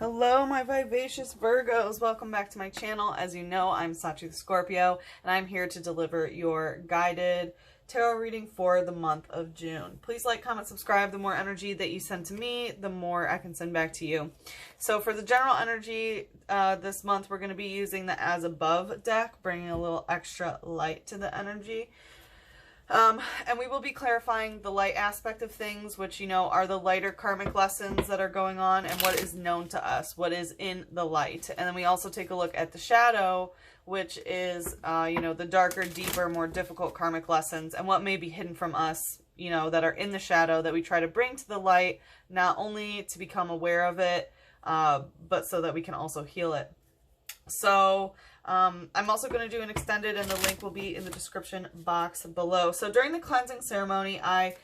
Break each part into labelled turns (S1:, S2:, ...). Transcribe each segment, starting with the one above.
S1: Hello, my vivacious Virgos. Welcome back to my channel. As you know, I'm Sachi the Scorpio, and I'm here to deliver your guided tarot reading for the month of June. Please like, comment, subscribe. The more energy that you send to me, the more I can send back to you. So for the general energy this month, we're going to be using the As Above deck, bringing a little extra light to the energy. And we will be clarifying the light aspect of things, which, you know, are the lighter karmic lessons that are going on and what is known to us, what is in the light. And then we also take a look at the shadow, which is, you know, the darker, deeper, more difficult karmic lessons and what may be hidden from us, you know, that are in the shadow that we try to bring to the light, not only to become aware of it, but so that we can also heal it. So I'm also going to do an extended, and the link will be in the description box below. So during the cleansing ceremony, I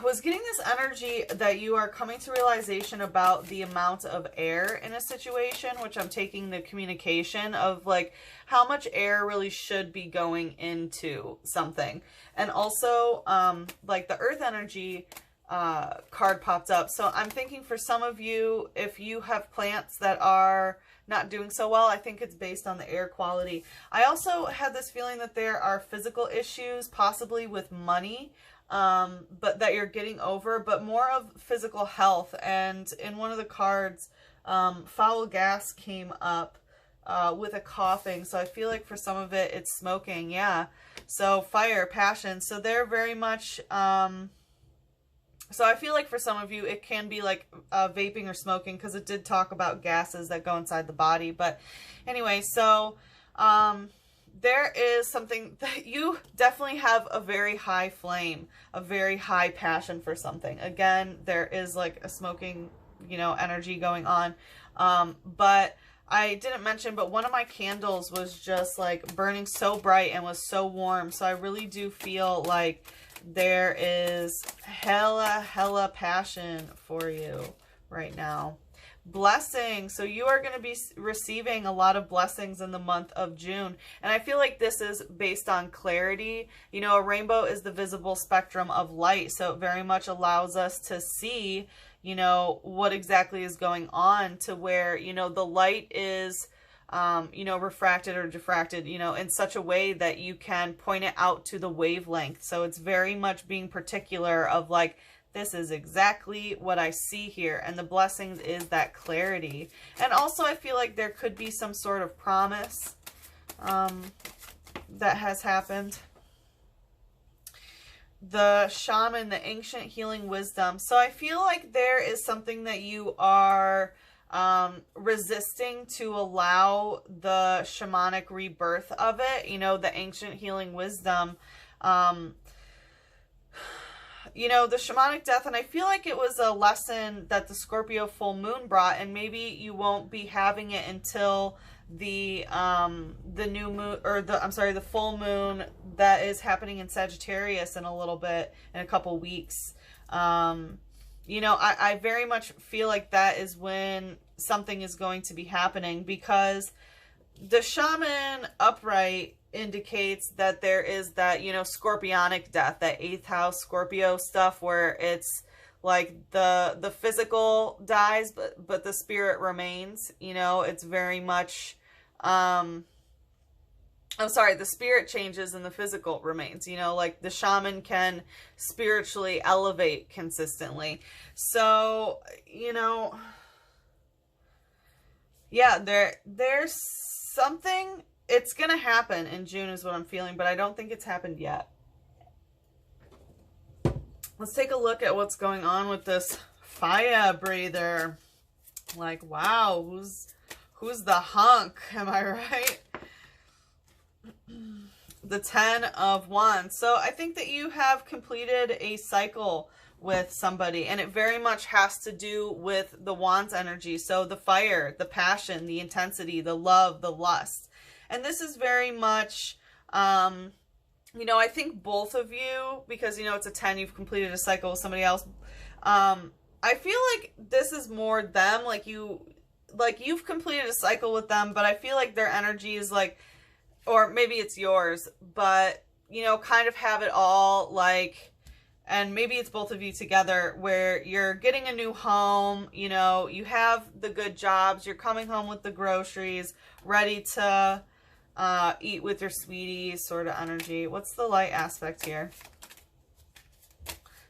S1: was getting this energy that you are coming to realization about the amount of air in a situation, which I'm taking the communication of like how much air really should be going into something. And also like the earth energy card popped up. So I'm thinking for some of you, if you have plants that are not doing so well, I think it's based on the air quality. I also had this feeling that there are physical issues, possibly with money, but that you're getting over, but more of physical health. And in one of the cards, foul gas came up with a coughing. So I feel like for some of it, it's smoking. Yeah. So fire, passion. So they're very much... So I feel like for some of you, it can be like vaping or smoking, because it did talk about gases that go inside the body. But anyway, so there is something that you definitely have a very high flame, a very high passion for something. Again, there is like a smoking, you know, energy going on. But I didn't mention, but one of my candles was just like burning so bright and was so warm. So I really do feel like there is hella passion for you right now. Blessing. So you are going to be receiving a lot of blessings in the month of June. And I feel like this is based on clarity. You know, a rainbow is the visible spectrum of light. So it very much allows us to see, you know, what exactly is going on, to where, you know, the light is you know, refracted or diffracted, you know, in such a way that you can point it out to the wavelength. So it's very much being particular of like, this is exactly what I see here. And the blessings is that clarity. And also I feel like there could be some sort of promise that has happened. The shaman, the ancient healing wisdom. So I feel like there is something that you are resisting to allow the shamanic rebirth of it, you know, the ancient healing wisdom, you know, the shamanic death. And I feel like it was a lesson that the Scorpio full moon brought, and maybe you won't be having it until the new moon, or the full moon that is happening in Sagittarius in a little bit, in a couple weeks. You know, I very much feel like that is when something is going to be happening, because the shaman upright indicates that there is that, you know, scorpionic death, that 8th house Scorpio stuff, where it's like the physical dies, but the spirit remains. You know, it's very much, the spirit changes and the physical remains, you know, like the shaman can spiritually elevate consistently. So, you know, yeah, there's something, it's going to happen in June is what I'm feeling, but I don't think it's happened yet. Let's take a look at what's going on with this fire breather. Like, wow, who's the hunk? Am I right? The 10 of Wands. So I think that you have completed a cycle with somebody, and it very much has to do with the Wands energy. So the fire, the passion, the intensity, the love, the lust. And this is very much, you know, I think both of you, because, you know, it's a 10, you've completed a cycle with somebody else. I feel like this is more them, like you've completed a cycle with them, but I feel like their energy is like, or maybe it's yours, but, you know, kind of have it all, like, and maybe it's both of you together, where you're getting a new home, you know, you have the good jobs, you're coming home with the groceries, ready to eat with your sweeties sort of energy. What's the light aspect here?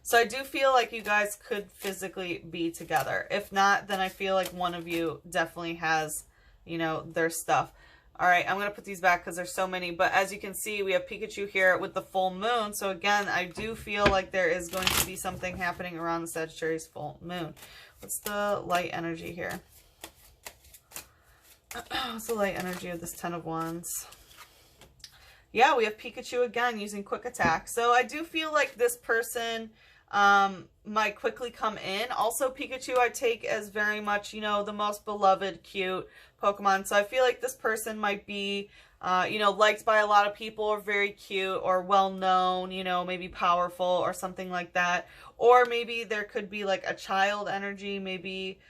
S1: So I do feel like you guys could physically be together. If not, then I feel like one of you definitely has, you know, their stuff. All right, I'm going to put these back because there's so many. But as you can see, we have Pikachu here with the full moon. So again, I do feel like there is going to be something happening around the Sagittarius full moon. What's the light energy here? What's the light energy of this Ten of Wands? Yeah, we have Pikachu again using quick attack. So I do feel like this person might quickly come in. Also, Pikachu I take as very much, you know, the most beloved, cute Pokemon. So I feel like this person might be, you know, liked by a lot of people, or very cute, or well-known, you know, maybe powerful or something like that. Or maybe there could be like a child energy, maybe,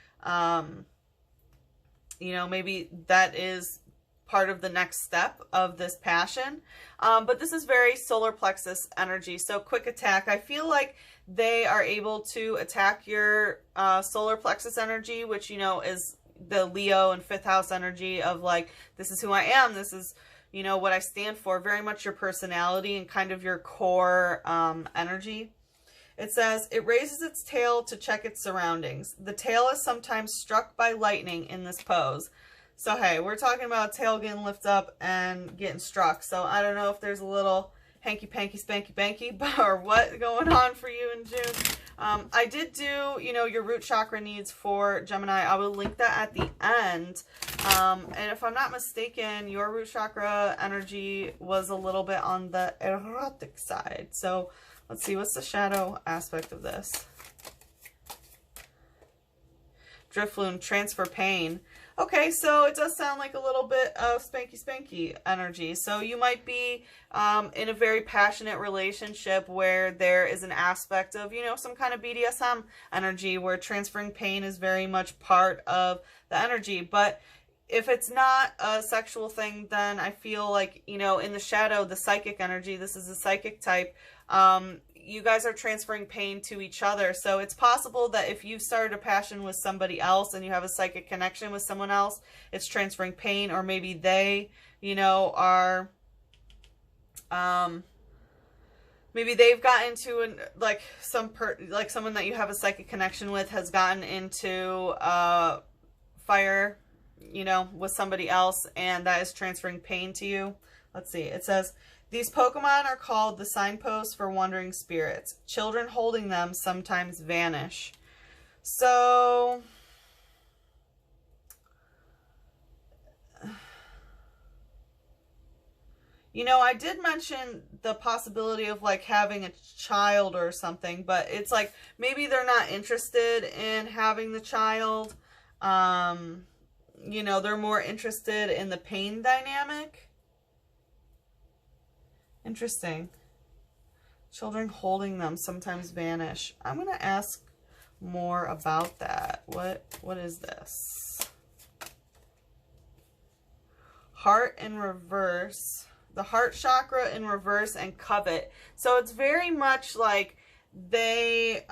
S1: you know, maybe that is part of the next step of this passion. But this is very solar plexus energy. So quick attack, I feel like they are able to attack your solar plexus energy, which, you know, is the Leo and 5th house energy of like, this is who I am. This is, you know, what I stand for. Very much your personality and kind of your core energy. It says, it raises its tail to check its surroundings. The tail is sometimes struck by lightning in this pose. So, hey, we're talking about tail getting lifted up and getting struck. So, I don't know if there's a little hanky-panky, spanky-banky or what going on for you in June. I did do, you know, your root chakra needs for Gemini. I will link that at the end. And if I'm not mistaken, your root chakra energy was a little bit on the erotic side. So, let's see. What's the shadow aspect of this? Drifloon, transfer pain. Okay, so it does sound like a little bit of spanky energy. So you might be in a very passionate relationship where there is an aspect of, you know, some kind of BDSM energy where transferring pain is very much part of the energy. But if it's not a sexual thing, then I feel like, you know, in the shadow, the psychic energy, this is a psychic type, you guys are transferring pain to each other. So it's possible that if you've started a passion with somebody else and you have a psychic connection with someone else, it's transferring pain. Or maybe they, you know, are, maybe they've gotten into like someone that you have a psychic connection with has gotten into fire, you know, with somebody else, and that is transferring pain to you. Let's see. It says, these Pokemon are called the signposts for wandering spirits. Children holding them sometimes vanish. So, you know, I did mention the possibility of like having a child or something, but it's like maybe they're not interested in having the child. You know, they're more interested in the pain dynamic. Interesting. Children holding them sometimes vanish. I'm going to ask more about that. What is this? Heart in reverse. The heart chakra in reverse and covet. So it's very much like they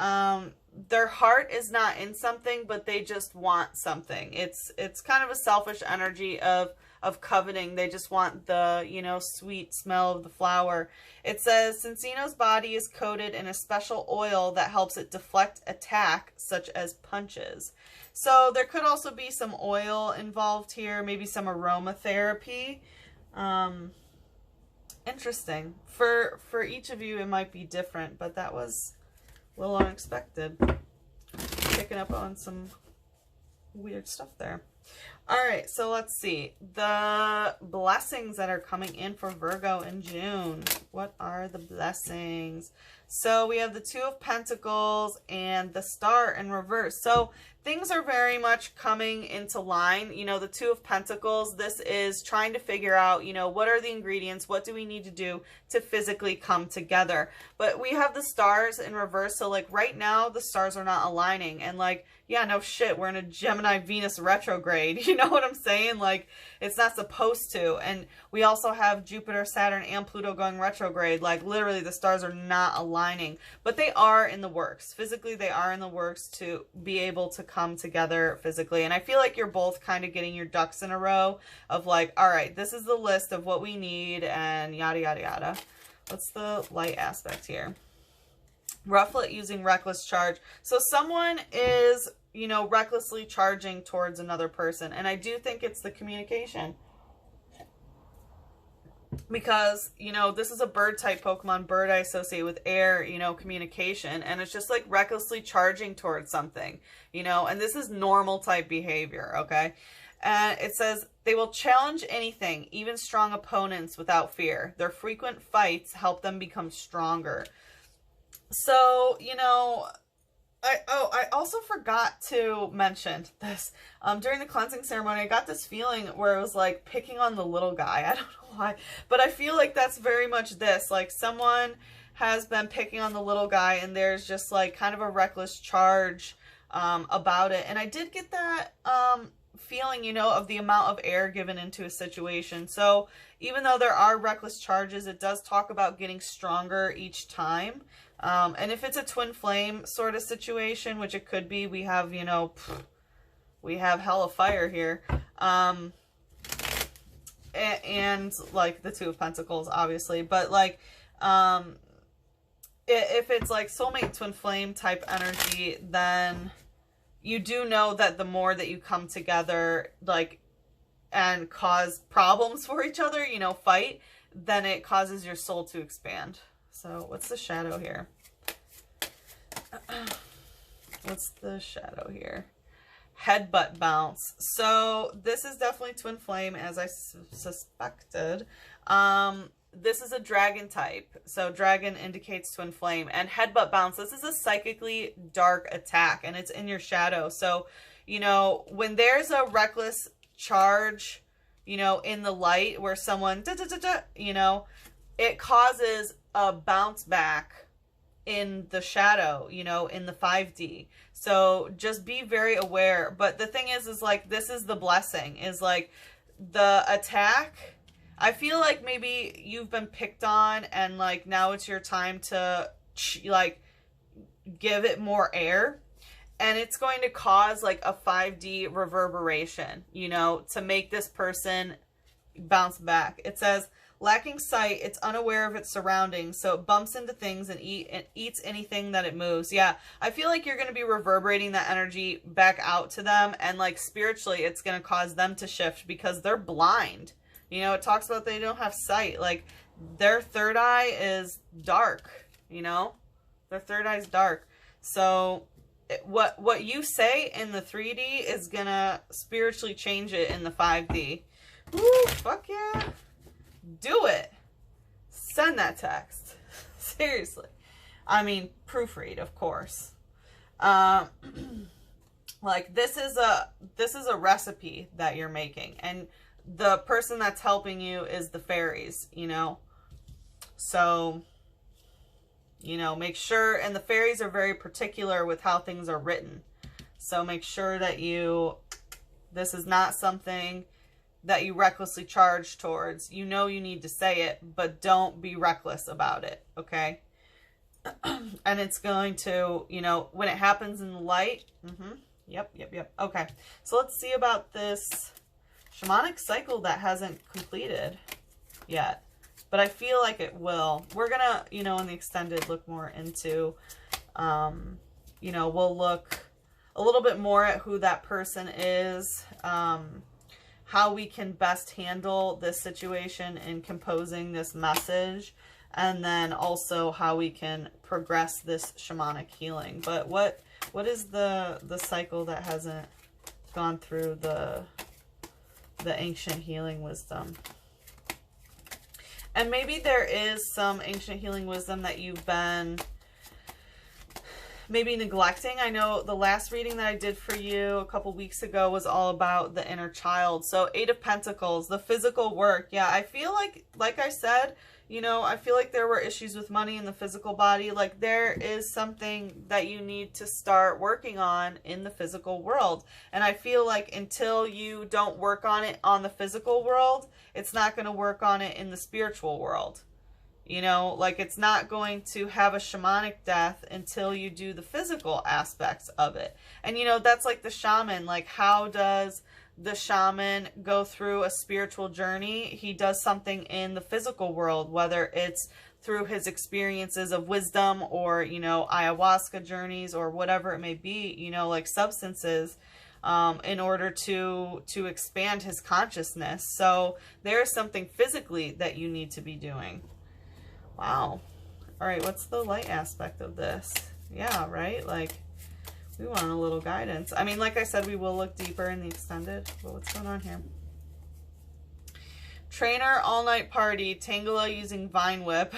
S1: their heart is not in something, but they just want something. It's kind of a selfish energy of coveting. They just want the, you know, sweet smell of the flower. It says, Cincino's body is coated in a special oil that helps it deflect attack, such as punches. So there could also be some oil involved here, maybe some aromatherapy. Interesting. For each of you, it might be different, but that was a little unexpected. Picking up on some weird stuff there. All right, so let's see. The blessings that are coming in for Virgo in June. What are the blessings? So we have the Two of Pentacles and the Star in reverse. So things are very much coming into line. You know, the Two of Pentacles, this is trying to figure out, you know, what are the ingredients? What do we need to do to physically come together? But we have the stars in reverse. So like right now, the stars are not aligning. And like, yeah, no shit, we're in a Gemini Venus retrograde. You know what I'm saying? Like, it's not supposed to. And we also have Jupiter, Saturn, and Pluto going retrograde. Like, literally, the stars are not aligning. But they are in the works. Physically, they are in the works to be able to come together physically. And I feel like you're both kind of getting your ducks in a row of like, all right, this is the list of what we need and yada, yada, yada. What's the light aspect here? Rufflet using reckless charge. So someone is, you know, recklessly charging towards another person. And I do think it's the communication. Because, you know, this is a bird type Pokemon. Bird I associate with air, you know, communication. And it's just like recklessly charging towards something, you know. And this is normal type behavior, okay? And it says, they will challenge anything, even strong opponents, without fear. Their frequent fights help them become stronger. So, you know, I also forgot to mention this. During the cleansing ceremony, I got this feeling where it was like picking on the little guy. I don't know why, but I feel like that's very much this. Like, someone has been picking on the little guy, and there's just like kind of a reckless charge about it. And I did get that feeling, you know, of the amount of air given into a situation. So even though there are reckless charges, it does talk about getting stronger each time. And if it's a twin flame sort of situation, which it could be, we have, you know, we have hell of fire here. And like the Two of Pentacles, obviously, but like, if it's like soulmate twin flame type energy, then you do know that the more that you come together, like, and cause problems for each other, you know, fight, then it causes your soul to expand. So what's the shadow here? What's the shadow here? Headbutt bounce. So this is definitely twin flame, as I suspected. This is a dragon type. So dragon indicates twin flame. And headbutt bounce, this is a psychically dark attack, and it's in your shadow. So, you know, when there's a reckless charge, you know, in the light where someone, you know, it causes a bounce back in the shadow, you know, in the 5D. So just be very aware. But the thing is like, this is the blessing, is like the attack. I feel like maybe you've been picked on, and like now it's your time to like give it more air. And it's going to cause like a 5D reverberation, you know, to make this person bounce back. It says, lacking sight, it's unaware of its surroundings, so it bumps into things and eats anything that it moves. Yeah, I feel like you're going to be reverberating that energy back out to them, and like spiritually, it's going to cause them to shift because they're blind. You know, it talks about they don't have sight. Like, their third eye is dark, you know? Their third eye is dark. So what you say in the 3D is going to spiritually change it in the 5D. Woo, fuck yeah. Do it. Send that text. Seriously. I mean, proofread, of course. Like, this is a recipe that you're making, and the person that's helping you is the fairies, you know. So, you know, make sure, and the fairies are very particular with how things are written. So make sure that this is not something that you recklessly charge towards. You know you need to say it, but don't be reckless about it, okay? And it's going to, you know, when it happens in the light, yep. Okay, so let's see about this shamanic cycle that hasn't completed yet, but I feel like it will. We're gonna, you know, in the extended, look more into, you know, we'll look a little bit more at who that person is, how we can best handle this situation in composing this message, and then also how we can progress this shamanic healing. But what is the cycle that hasn't gone through the ancient healing wisdom? And maybe there is some ancient healing wisdom that you've been maybe neglecting. I know the last reading that I did for you a couple weeks ago was all about the inner child. So 8 of Pentacles, the physical work. Yeah, I feel like I said, you know, I feel like there were issues with money in the physical body. Like there is something that you need to start working on in the physical world. And I feel like until you don't work on it on the physical world, it's not going to work on it in the spiritual world. You know, like it's not going to have a shamanic death until you do the physical aspects of it. And, you know, that's like the shaman. Like, how does the shaman go through a spiritual journey? He does something in the physical world, whether it's through his experiences of wisdom or, you know, ayahuasca journeys or whatever it may be, you know, like substances, in order to expand his consciousness. So there's something physically that you need to be doing. Wow. All right, what's the light aspect of this? Yeah, right? Like, we want a little guidance. I mean, like I said, we will look deeper in the extended. But what's going on here? Trainer, all-night party, Tangela using Vine Whip,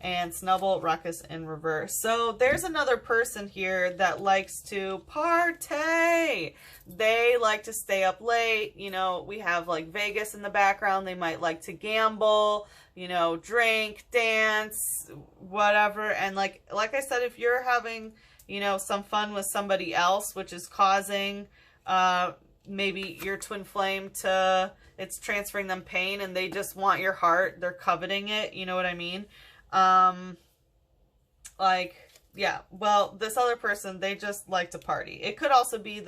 S1: and Snubble, Ruckus in reverse. So there's another person here that likes to party. They like to stay up late. You know, we have like Vegas in the background. They might like to gamble, you know, drink, dance, whatever. And like I said, if you're having, you know, some fun with somebody else, which is causing maybe your twin flame to, it's transferring them pain and they just want your heart, they're coveting it, you know what I mean? Like, yeah, well, this other person, they just like to party. It could also be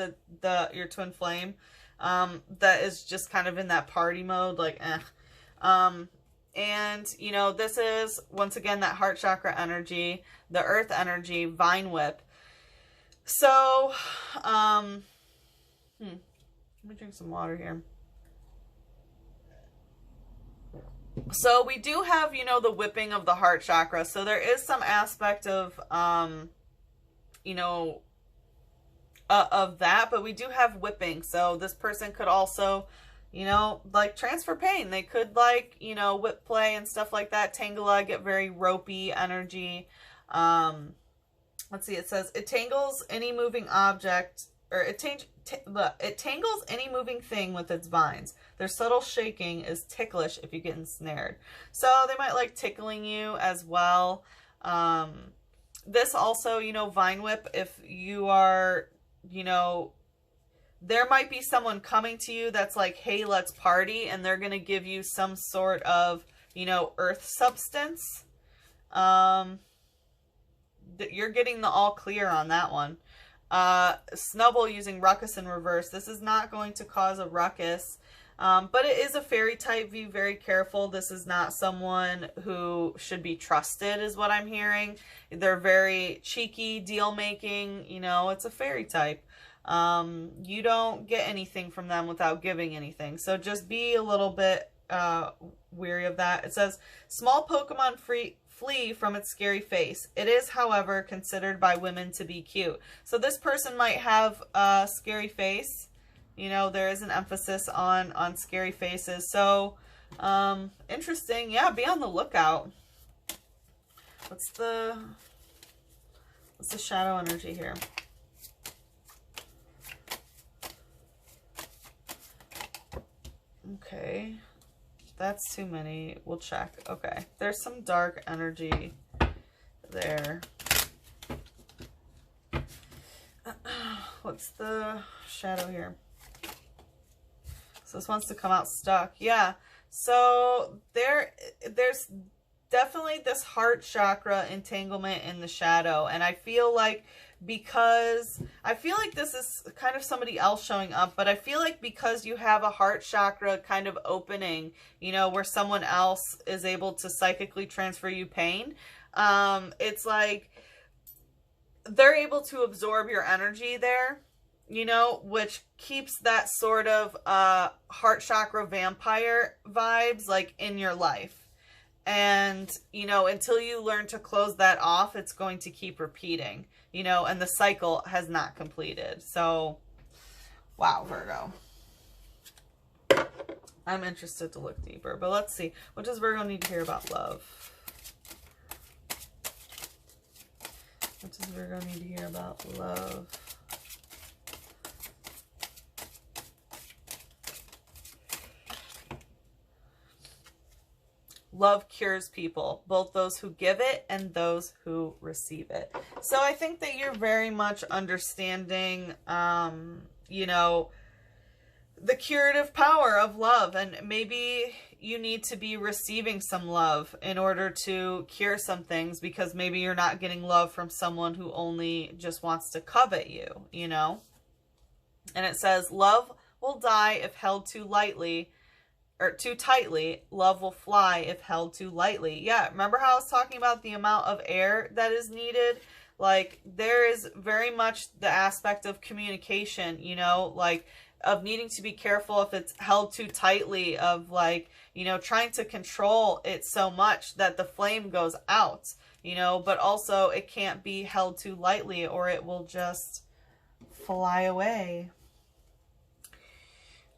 S1: your twin flame that is just kind of in that party mode, like, and, you know, this is, once again, that heart chakra energy, the earth energy, Vine Whip. So, let me drink some water here. So we do have, you know, the whipping of the heart chakra. So there is some aspect of, you know, of that, but we do have whipping. So this person could also, you know, like transfer pain. They could like, you know, whip play and stuff like that. Tangela, get very ropey energy. Let's see, it says, it tangles any moving object, or it tangles any moving thing with its vines. Their subtle shaking is ticklish if you get ensnared. So they might like tickling you as well. This also, you know, Vine Whip, if you are, you know, there might be someone coming to you that's like, hey, let's party. And they're going to give you some sort of, you know, earth substance. You're getting the all clear on that one. Snubble using Ruckus in reverse. This is not going to cause a ruckus, but it is a fairy type. Be very careful. This is not someone who should be trusted, is what I'm hearing. They're very cheeky, deal making. You know, it's a fairy type. You don't get anything from them without giving anything. So just be a little bit weary of that. It says, small Pokemon flee from its scary face. It is, however, considered by women to be cute. So this person might have a scary face. You know, there is an emphasis on scary faces. So, interesting. Yeah, be on the lookout. What's the shadow energy here? Okay. That's too many. We'll check. Okay. There's some dark energy there. What's the shadow here? So this wants to come out stuck. Yeah. So there's definitely this heart chakra entanglement in the shadow. And I feel like this is kind of somebody else showing up, but I feel like because you have a heart chakra kind of opening, you know, where someone else is able to psychically transfer you pain, it's like they're able to absorb your energy there, you know, which keeps that sort of heart chakra vampire vibes like in your life. And, you know, until you learn to close that off, it's going to keep repeating, you know, and the cycle has not completed. So, wow, Virgo. I'm interested to look deeper, but let's see. What does Virgo need to hear about love? What does Virgo need to hear about love? Love cures people, both those who give it and those who receive it. So I think that you're very much understanding, you know, the curative power of love. And maybe you need to be receiving some love in order to cure some things, because maybe you're not getting love from someone who only just wants to covet you, you know? And it says, love will die if held too lightly, or too tightly. Love will fly if held too lightly. Yeah, remember how I was talking about the amount of air that is needed? Like, there is very much the aspect of communication, you know, like, of needing to be careful if it's held too tightly, of like, you know, trying to control it so much that the flame goes out, you know, but also it can't be held too lightly or it will just fly away.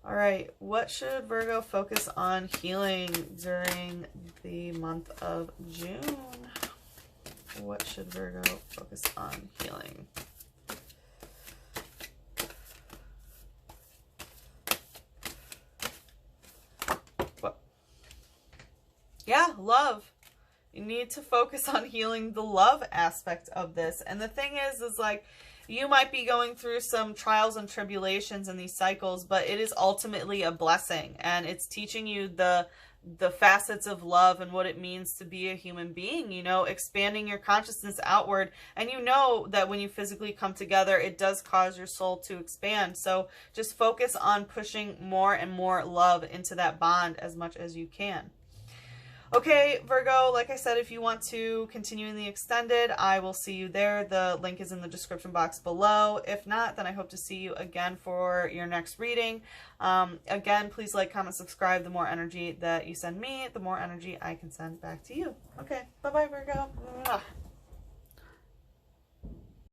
S1: All right, what should Virgo focus on healing during the month of June? What should Virgo focus on healing? What? Yeah, love. You need to focus on healing the love aspect of this. And the thing is like, you might be going through some trials and tribulations in these cycles, but it is ultimately a blessing. And it's teaching you the facets of love and what it means to be a human being, you know, expanding your consciousness outward. And you know that when you physically come together, it does cause your soul to expand. So just focus on pushing more and more love into that bond as much as you can. Okay, Virgo, like I said, if you want to continue in the extended, I will see you there. The link is in the description box below. If not, then I hope to see you again for your next reading. Again, please like, comment, subscribe. The more energy that you send me, the more energy I can send back to you. Okay, bye-bye, Virgo. Mwah.